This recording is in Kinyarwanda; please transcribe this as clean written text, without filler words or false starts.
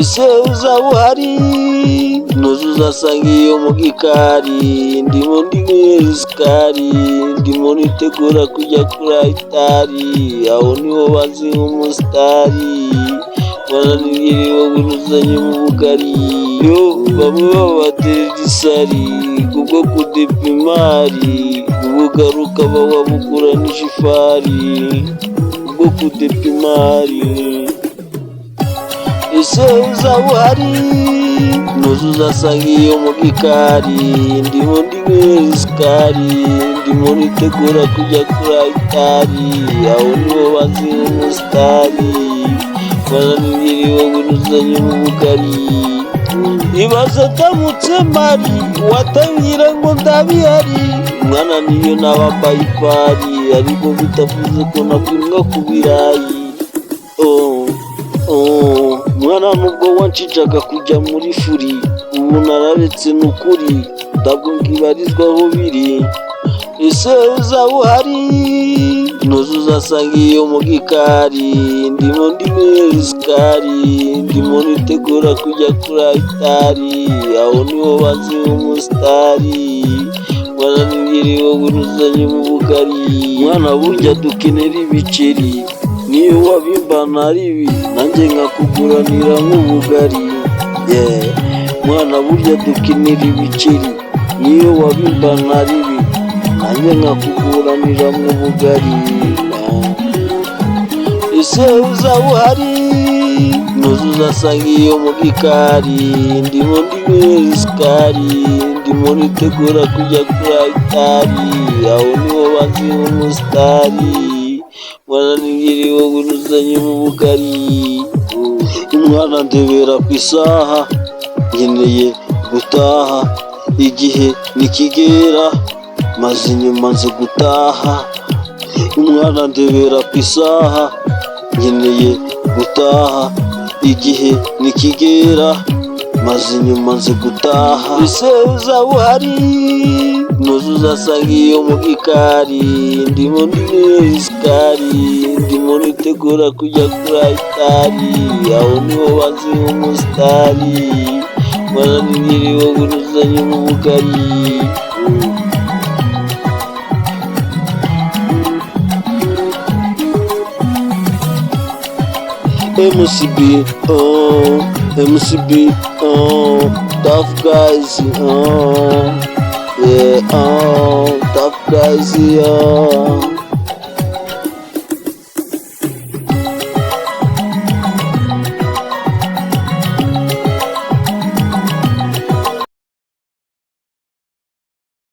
ese uzaba uhari ntuzasanga iyo mu gikari ndimo ndinywera isukari ndimo nitegura kujya kuri altari aho niho bazi umusitari wananiriwe winuzanye mu bugari yo bamwe babatera isari kubwo kudepa imari ubugaruka bawabugura n'ishifari kubwo kudepa imari ese uzaba uhari ntuzasanga iyo mu gikari ndimo ndinywera isukari ndimo nitegura kujya kuri altari aho niho bazi umusitari wananiriwe winuzanye mu bugari ibaze ndamutse mari watangira ngo ndabihari umwana niyo nabambaye ipari ariko bitavuze ko nakwimwa ku birayi mwana nubwo wancicaga kujya muri furi ubu nararetse n'ukuri ntabwo nkibarizwaho biri ese uzaba uhari ntuzasanga iyo mu gikari ndimo ndinywera isukari ndimo nitegura kujya kuri altari aho niho bazi umusitari wananiriwe winuzanye mu bugari mwana burya dukenera ibiceri niyo wabimbana ari ibi nanjye nkakuguranira nk'ubugari mwana burya dukenera ibiceri niyo wabimbana ari ibi nanjye nkakuguranira nk'ubugari ese uzaba uhari ntuzasanga iyo mu gikari ndimo ndinywera isukari ndimo nitegura kujya kuri altari aho niho bazi umusitari wananiriwe winuzanye mu bugari umwana ndebera ku isaha nkeneye gutaha igihe nikigera maze nyuma nze gutaha umwana ndebera ku isaha nkeneye gutaha igihe nikigera maze nyuma nze gutaha ese uzaba uhari ntuzasanga iyo mu gikari ndimo ndinywera isukari ndimo nitegura kujya kuri altari aho niho bazi umusitari wananiriwe winuzanye mu bugari MCB, tough guys, tough guys,